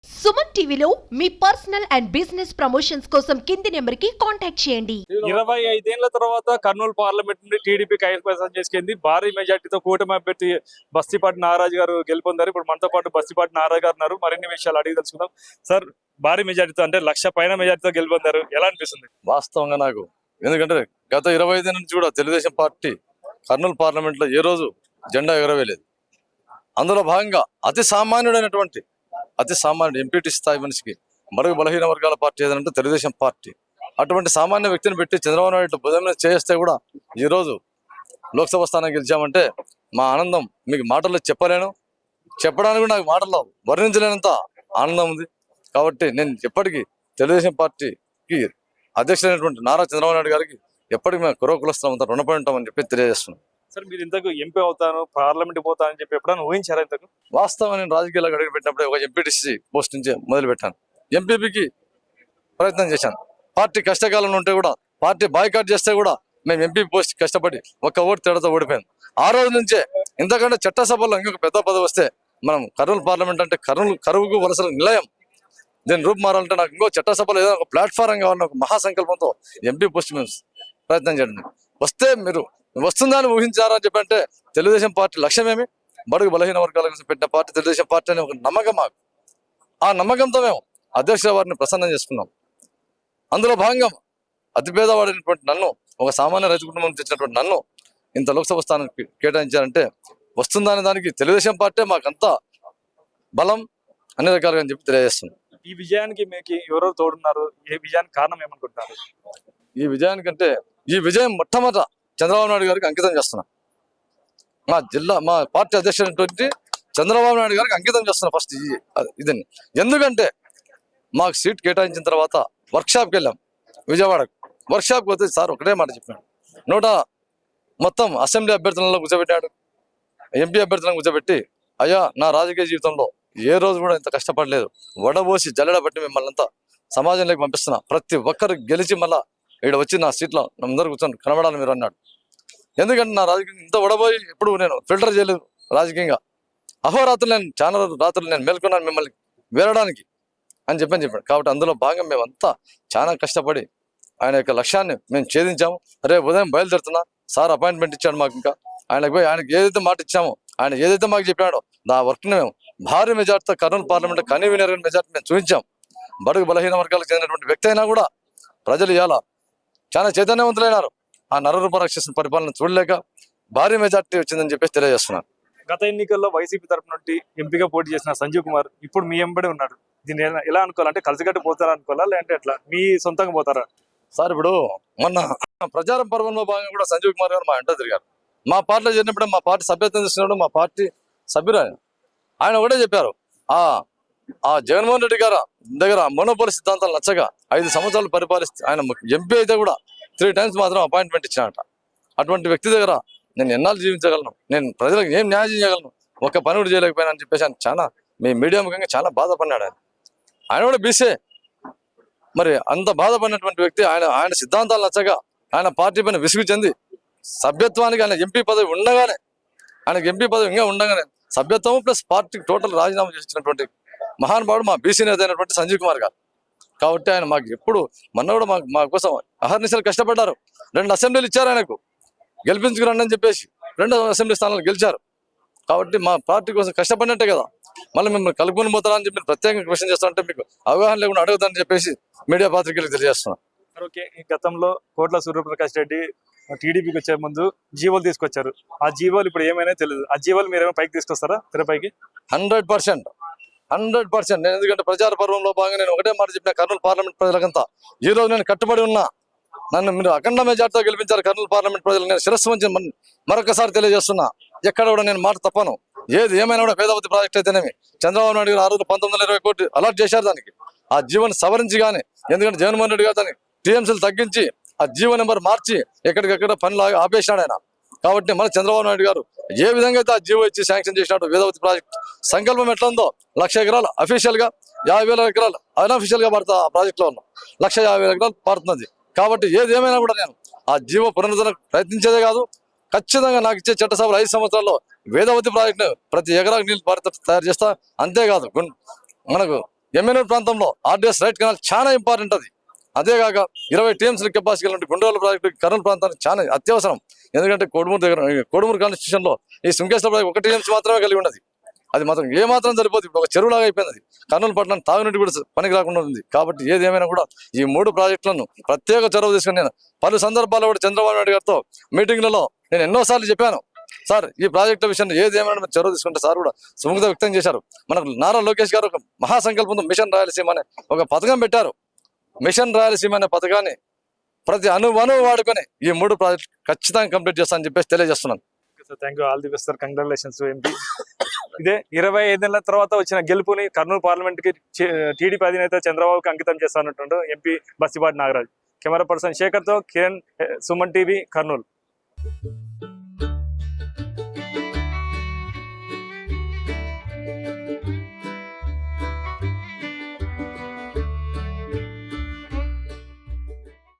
సుమన్ టీవీలో మీ personal and business promotions కోసం కింది నెంబర్కి కాంటాక్ట్ చేయండి. 25 ఏళ్ల తర్వాత కర్నూలు పార్లమెంట్ నుండి టీడీపీ కైవసం చేసుకుంది. భారీ మెజార్టీతో కూటమి అభ్యర్థి బస్తిపాటి నాగరాజు గారు గెలుపొందారు. ఇప్పుడు మనతో పాటు బస్తిపాటి నాగరాజు గారు ఉన్నారు. మరిన్ని విషయాలు అడిగి తెలుసుకుందాం. సార్, భారీ మెజార్టీతో అంటే 1,00,000 పైన మెజార్టీతో గెలుపొందారు, ఎలా అనిపిస్తుంది? వాస్తవంగా నాకు ఎందుకంటే గత 25 నుంచి కూడా తెలుగుదేశం పార్టీ కర్నూలు పార్లమెంట్ లో ఏ రోజు జెండా ఎగరవేయలేదు. అందులో భాగంగా అతి సామాన్యుడు ఎంపీటీ స్థాయి మనిషికి మరుగు బలహీన వర్గాల పార్టీ ఏదంటే తెలుగుదేశం పార్టీ. అటువంటి సామాన్య వ్యక్తిని పెట్టి చంద్రబాబు నాయుడు భుజం మీద చేస్తే కూడా ఈరోజు లోక్సభ స్థానం గెలిచామంటే మా ఆనందం మీకు మాటల్లో చెప్పలేను. చెప్పడానికి కూడా నాకు మాటల్లో వర్ణించలేనంత ఆనందం ఉంది. కాబట్టి నేను ఎప్పటికీ తెలుగుదేశం పార్టీకి అధ్యక్షుడైనటువంటి నారా చంద్రబాబు నాయుడు గారికి ఎప్పటికీ మేము కులస్థలం అంతా రుణపడి ఉంటామని చెప్పి తెలియజేస్తున్నాం. సార్, మీరు ఇంతకు ఎంపీ అవుతాను, పార్లమెంట్ పోతానని చెప్పి ఎప్పుడైనా ఊహించారా? ఇంతకు వాస్తవం నేను రాజకీయాలకు అడుగు పెట్టినప్పుడే ఒక ఎంపీటీసీ పోస్ట్ నుంచి మొదలు పెట్టాను. ఎంపీపీకి ప్రయత్నం చేశాను. పార్టీ కష్టకాలంలో ఉంటే కూడా, పార్టీ బాయ్కాట్ చేస్తే కూడా మేము ఎంపీ పోస్ట్ కష్టపడి ఒక్క ఓటు తేడాతో ఓడిపోయాను. ఆ రోజు నుంచే ఇంతకంటే చట్టసభలో ఇంకొక పెద్ద పదవి వస్తే మనం కర్నూలు పార్లమెంట్ అంటే కరువుకు వలసల నిలయం, దీన్ని రూపు మారాలంటే నాకు ఇంకో చట్టసభలో ఏదైనా ఒక ప్లాట్ఫారం కావాలని ఒక మహాసంకల్పంతో ఎంపీ పోస్ట్ మేము ప్రయత్నం చేయండి. వస్తే మీరు వస్తుందని ఊహించారని చెప్పంటే తెలుగుదేశం పార్టీ లక్ష్యమేమి? బడుగు బలహీన వర్గాల కోసం పెట్టిన పార్టీ తెలుగుదేశం పార్టీ అనే ఒక నమ్మకం మాకు. ఆ నమ్మకంతో మేము అధ్యక్షుల వారిని ప్రసన్నం చేసుకున్నాం. అందులో భాగంగా అతి పేదవాడైనటువంటి నన్ను, ఒక సామాన్య రైతు కుటుంబం తెచ్చినటువంటి నన్ను ఇంత లోక్సభ స్థానానికి కేటాయించారంటే వస్తుందనే దానికి తెలుగుదేశం పార్టీ మాకంతా బలం అన్ని రకాలుగా అని చెప్పి తెలియజేస్తుంది. ఈ విజయానికి మీకు ఎవరెవరు తోడున్నారు? ఏ విజయానికి కారణం ఏమనుకుంటున్నారు? ఈ విజయానికంటే ఈ విజయం మొట్టమొదట చంద్రబాబు నాయుడు గారికి అంకితం చేస్తున్నా. మా పార్టీ అధ్యక్షుడు చంద్రబాబు నాయుడు గారికి అంకితం చేస్తున్నా ఫస్ట్ ఇదని. ఎందుకంటే మాకు సీట్ కేటాయించిన తర్వాత వర్క్షాప్కి వెళ్ళాం విజయవాడకు. వర్క్షాప్కి వస్తే సార్ ఒకటే మాట చెప్పాడు. మొత్తం అసెంబ్లీ అభ్యర్థులలో కూర్చోబెట్టాడు, ఎంపీ అభ్యర్థులను కూర్చోబెట్టి, అయ్యా నా రాజకీయ జీవితంలో ఏ రోజు కూడా ఇంత కష్టపడలేదు, వడబోసి జల్లెడబట్టి మిమ్మల్ని అంతా సమాజంలోకి పంపిస్తున్నా, ప్రతి ఒక్కరు గెలిచి మళ్ళా ఇక్కడ వచ్చి నా సీట్లో అందరూ కూర్చొని కనబడాలి మీరు అన్నాడు. ఎందుకంటే నా రాజకీయం ఇంత వడబోయి ఎప్పుడు నేను ఫిల్టర్ చేయలేదు రాజకీయంగా. అహోరాత్రులు నేను చాలా రాత్రులు నేను మేల్కొన్నాను మిమ్మల్ని వేరడానికి అని చెప్పాడు. కాబట్టి అందులో భాగంగా మేమంతా చాలా కష్టపడి ఆయన యొక్క లక్ష్యాన్ని మేము ఛేదించాము. రేపు ఉదయం బయలుదేరుతున్నా, సార్ అపాయింట్మెంట్ ఇచ్చాడు మాకు. ఇంకా ఆయనకు పోయి ఆయనకు ఏదైతే మాట ఇచ్చామో, ఆయన ఏదైతే మాకు చెప్పాడో ఆ వర్క్ని మేము భారీ మెజార్టీతో కర్నూలు పార్లమెంట్ కన్వీనర్ మెజార్టీ మేము చూపించాం. బడుగు బలహీన వర్గాలకు చెందినటువంటి వ్యక్తి అయినా కూడా ప్రజలు ఇవాళ చాలా చైతన్యవంతులైనారు. ఆ నరరూప రాక్షసుని పరిపాలన చూడలేక భారీ మెజార్టీ వచ్చిందని చెప్పేసి తెలియజేస్తున్నారు. గత ఎన్నికల్లో వైసీపీ తరఫు నుండి ఎంపీగా పోటీ చేసిన సంజీవ్ కుమార్ ఇప్పుడు మీ ఎంబడి ఉన్నాడు. దీన్ని ఎలా అనుకోవాలంటే కలిసికట్టు పోతారా అనుకోవాలా, లేదంటే ఎట్లా మీ సొంతంగా పోతారా? సార్, ఇప్పుడు మొన్న ప్రచారం పర్వంలో భాగంగా కూడా సంజీవ్ కుమార్ గారు మా ఇంట తిరిగారు. మా పార్టీలో చేరినప్పుడే మా పార్టీ సభ్యత్వం తీసుకున్నప్పుడు మా పార్టీ సభ్యులు ఆయన ఒకటే చెప్పారు, ఆ జగన్మోహన్ రెడ్డి గారు దగ్గర మోనోపోలి సిద్ధాంతాలు నచ్చగా 5 సంవత్సరాలు పరిపాలిస్తే ఆయన ఎంపీ అయితే కూడా 3 times మాత్రం అపాయింట్మెంట్ ఇచ్చినట. అటువంటి వ్యక్తి దగ్గర నేను ఎన్నాళ్ళు జీవించగలను, నేను ప్రజలకు ఏం న్యాయం చేయగలను, ఒక్క పని కూడా చేయలేకపోయినా అని చెప్పేసి ఆయన చాలా మీ మీడియా ముఖంగా చాలా బాధపడినాడు. ఆయన కూడా బీసే. మరి అంత బాధపడినటువంటి వ్యక్తి ఆయన సిద్ధాంతాలు నచ్చగా ఆయన పార్టీ పైన విసుగు చెంది సభ్యత్వానికి ఆయన ఎంపీ పదవి ఉండగానే, ఆయనకు ఎంపీ పదవి ఇంకా ఉండగానే సభ్యత్వం ప్లస్ పార్టీకి టోటల్ రాజీనామా చేసినటువంటి మహానుభావుడు మా బీసీ నేత అయినటువంటి సంజీవ్ కుమార్ గారు. కాబట్టి ఆయన మాకు ఎప్పుడు మొన్న కూడా మా కోసం అహర్నిశలు కష్టపడ్డారు. 2 అసెంబ్లీలు ఇచ్చారు ఆయనకు, గెలిపించుకురండి అని చెప్పేసి 2 అసెంబ్లీ స్థానాలు గెలిచారు. కాబట్టి మా పార్టీ కోసం కష్టపడినట్టే కదా మళ్ళీ మిమ్మల్ని కలుపుకొని పోతారని చెప్పి ప్రత్యేకంగా క్వశ్చన్ చేస్తామంటే మీకు అవగాహన లేకుండా అడగదని చెప్పేసి మీడియా పాత్రికలకు తెలియజేస్తున్నాను. ఓకే, ఈ గతంలో కోట్ల సూర్యప్రకాష్ రెడ్డి టీడీపీకి వచ్చే ముందు జీవోలు తీసుకొచ్చారు. ఆ జీవోలు ఇప్పుడు ఏమైనా తెలియదు. ఆ జీవోలు మీరు ఏమైనా పైకి తీసుకొస్తారా తెరపైకి? 100%. నేను ఎందుకంటే ప్రచార పర్వంలో భాగంగా నేను ఒకటే మాట చెప్పిన కర్నూలు పార్లమెంట్ ప్రజలకంతా ఈ రోజు నేను కట్టుబడి ఉన్నా. నన్ను మీరు అఖండ మెజార్టీతో గెలిపించారు కర్నూలు పార్లమెంట్ ప్రజలు. నేను శిరస్సు వంచి మరొకసారి తెలియజేస్తున్నా, ఎక్కడ కూడా నేను మాట తప్పను. ఏది ఏమైనా కూడా వేదవతి ప్రాజెక్ట్ అయితేనేమి చంద్రబాబు నాయుడు గారు ఆ రోజు 1920 కోట్లు అలాట్ చేశారు దానికి. ఆ జీవోని సవరించి కానీ, ఎందుకంటే జగన్మోహన్ రెడ్డి గారు దాన్ని టీఎంసీలు తగ్గించి ఆ జీవో నెంబర్ మార్చి ఎక్కడికక్కడ పనులు ఆపేసినాడు ఆయన. కాబట్టి మన చంద్రబాబు నాయుడు గారు ఏ విధంగా అయితే ఆ జీవో ఇచ్చి శాంక్షన్ చేసినట్టు వేదవతి ప్రాజెక్ట్ సంకల్పం ఎట్లా ఉందో 1,00,000 ఎకరాలు అఫీషియల్ గా, 50,000 ఎకరాలు అన్అఫీషియల్ గా పడుతుంది. ఆ ప్రాజెక్ట్ లో ఉన్న 1,50,000 ఎకరాలు పడుతున్నది. కాబట్టి ఏది ఏమైనా కూడా నేను ఆ జీవో పునరుద్ధరణ ప్రయత్నించేదే కాదు, ఖచ్చితంగా నాకు ఇచ్చే చట్టసభలు 5 సంవత్సరాల్లో వేదవతి ప్రాజెక్టును ప్రతి ఎకరాకు నీళ్ళు తయారు చేస్తా. అంతేకాదు మనకు ఎమ్మెన్యూర్ ప్రాంతంలో ఆర్డీఎస్ రైట్ కెనాల్ చాలా ఇంపార్టెంట్ అది. అదే కాక 20 టీఎంసీ కెపాసిటీ ఉన్న గుండ్రాల ప్రాజెక్టు కర్నూలు ప్రాంతానికి చాలా అత్యవసరం. ఎందుకంటే కోడుమూరు కాన్స్టిట్యూషన్ లో ఈ సుంకేశ్వర ప్రాజెక్టు 1 టీఎంసీ మాత్రమే కలిగి ఉన్నది. అది మాత్రం ఏ మాత్రం సరిపోతుంది. ఇప్పుడు ఒక చెరువులాగా అయిపోయింది అది. కర్నూలు పట్టణం తాగునీటి కూడా పనికి రాకుండా ఉంది. కాబట్టి ఏది ఏమైనా కూడా ఈ 3 ప్రాజెక్టులను ప్రత్యేక చొరవ తీసుకుని నేను పలు సందర్భాల్లో కూడా చంద్రబాబు నాయుడు గారితో మీటింగ్లలో నేను ఎన్నోసార్లు చెప్పాను, సార్ ఈ ప్రాజెక్టుల విషయంలో ఏది ఏమైనా మీరు చొరవ తీసుకుంటే సార్ కూడా సుముఖత వ్యక్తం చేశారు. మనకు నారా లోకేష్ గారు ఒక మహాసంకల్పంతో మిషన్ రాయలసీమ అనే ఒక పథకం పెట్టారు. మిషన్ రాయలసీమ అనే పథకాన్ని ప్రతి అణువు వాడుకొని ఈ 3 ప్రాజెక్టులు ఖచ్చితంగా కంప్లీట్ చేస్తానని చెప్పేసి తెలియజేస్తున్నాను. Thank you, all the best sir, congratulations MP. ఇదే 25 ఏళ్ల తర్వాత వచ్చిన గెలుపుని కర్నూలు పార్లమెంట్ కి టీడీపీ అధినేత చంద్రబాబుకి అంకితం చేస్తానంటుండ్రు MP Bastipati Nagaraj. Camera person Shekhar తో కిరణ్, సుమన్ టీవీ, కర్నూలు.